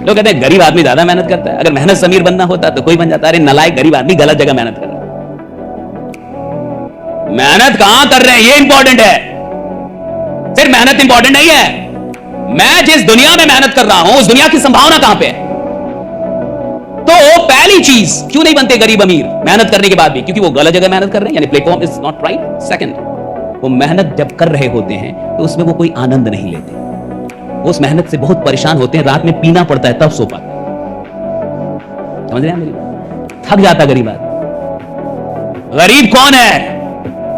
लोग कहते हैं गरीब आदमी ज्यादा मेहनत करता है, अगर मेहनत से अमीर बनना होता तो कोई बन जाता। अरे नालायक, गरीब आदमी गलत जगह मेहनत कर रहा है। मेहनत कहां कर रहे हैं ये इंपॉर्टेंट है, सिर्फ मेहनत इंपॉर्टेंट नहीं है। मैं जिस दुनिया में मेहनत कर रहा हूं उस दुनिया की संभावना कहां पे है। तो पहली चीज, क्यों नहीं बनते गरीब अमीर मेहनत करने के बाद भी? क्योंकि वो गलत जगह मेहनत कर रहे हैं, यानी platform is not right. Second, वो मेहनत जब कर रहे होते हैं तो उसमें वो कोई आनंद नहीं लेते, वो उस मेहनत से बहुत परेशान होते हैं, रात में पीना पड़ता है तब सो पाते। समझ रहे हैं मेरी बात? थक जाता गरीब आदमी। गरीब कौन है?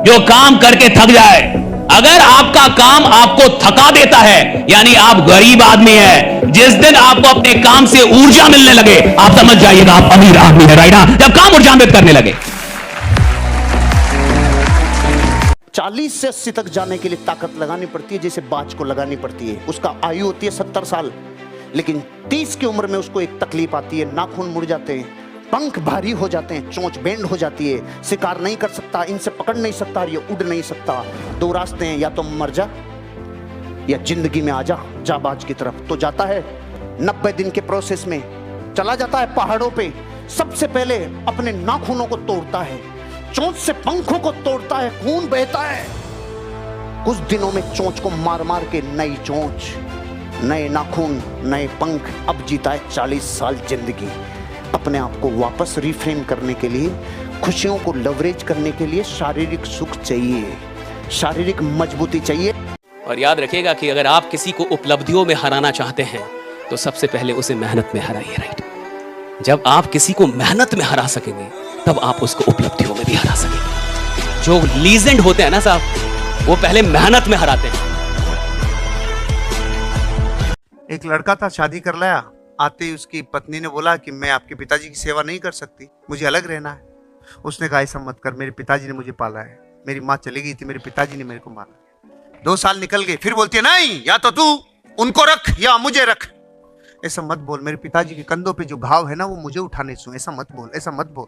जो काम करके थक जाए। अगर आपका काम आपको थका देता है यानी आप गरीब आदमी हैं। जिस दिन आपको अपने काम से ऊर्जा मिलने लगे आप समझ जाइएगा आप अमीर आदमी है, राइट? जब काम ऊर्जान्वित करने लगे। 40 से 80 तक जाने के लिए ताकत लगानी पड़ती है, जैसे बाज को लगानी पड़ती है। उसका आयु होती है 70 साल, लेकिन 30 की उम्र में उसको एक तकलीफ आती है, नाखून मुड़ जाते हैं, पंख भारी हो जाते हैं, चोंच बेंड हो जाती है, शिकार नहीं कर सकता, इनसे पकड़ नहीं सकता, ये उड़ नहीं सकता। दो रास्ते हैं, या तो मर जा या जिंदगी में आ जा, जाबाज की तरफ। तो जाता है 90 दिन के प्रोसेस में, चला जाता है पहाड़ों पे। सबसे पहले अपने नाखूनों को तोड़ता है, चोंच से पंखों को तोड़ता है, खून बहता है। कुछ दिनों में चोंच को मार मार के नई चोंच, नए नाखून, नए पंख। अब जीता है 40 साल जिंदगी। अपने आप को वापस रिफ्रेम करने के लिए, खुशियों को लवरेज करने के लिए शारीरिक सुख चाहिए, शारीरिक मजबूती चाहिए। और याद रखिएगा कि अगर आप किसी को उपलब्धियों में हराना चाहते हैं तो सबसे पहले उसे मेहनत में हराइए, राइट? जब आप किसी को मेहनत में हरा सकेंगे तब आप उसको उपलब्धियों में भी हरा सकेंगे। जो लीजेंड होते हैं ना साहब, वो पहले मेहनत में हराते हैं। एक लड़का था, शादी कर लाया। आते ही उसकी पत्नी ने बोला कि मैं आपके पिताजी की सेवा नहीं कर सकती, मुझे अलग रहना है। उसने कहा ऐसा मत कर, मेरे पिताजी ने मुझे पाला है, मेरी माँ चली गई थी, मेरे पिताजी ने मेरे को मारा। 2 साल निकल गए, फिर बोलती है नहीं, या तो तू उनको रख या मुझे रख। ऐसा मत बोल, मेरे पिताजी के कंधों पे जो घाव है ना वो मुझे उठाने से, ऐसा मत बोल, ऐसा मत बोल।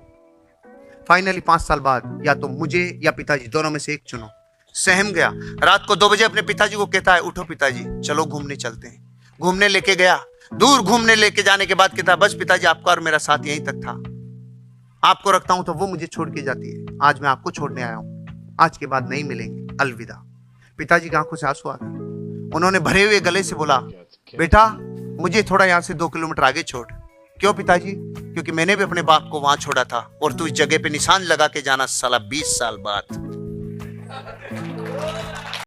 फाइनली 5 साल बाद या तो मुझे या पिताजी, दोनों में से एक चुनो। सहम गया। रात को 2 बजे अपने पिताजी को कहता है उठो पिताजी चलो घूमने चलते हैं। घूमने लेके गया। दूर घूमने लेके जाने के बाद कहता है बस पिताजी आपका और मेरा साथ यहीं तक था, आपको रखता हूं तो वो मुझे छोड़ के जाती है, आज मैं आपको छोड़ने आया हूं, आज के बाद नहीं मिलेंगे, अलविदा। पिताजी की आंखों से आंसू आ गए। उन्होंने भरे हुए गले से बोला बेटा मुझे थोड़ा यहाँ से 2 किलोमीटर आगे छोड़। क्यों पिताजी? क्योंकि मैंने भी अपने बाप को वहां छोड़ा था और तू इस जगह पे निशान लगा के जाना साला 20 साल बाद।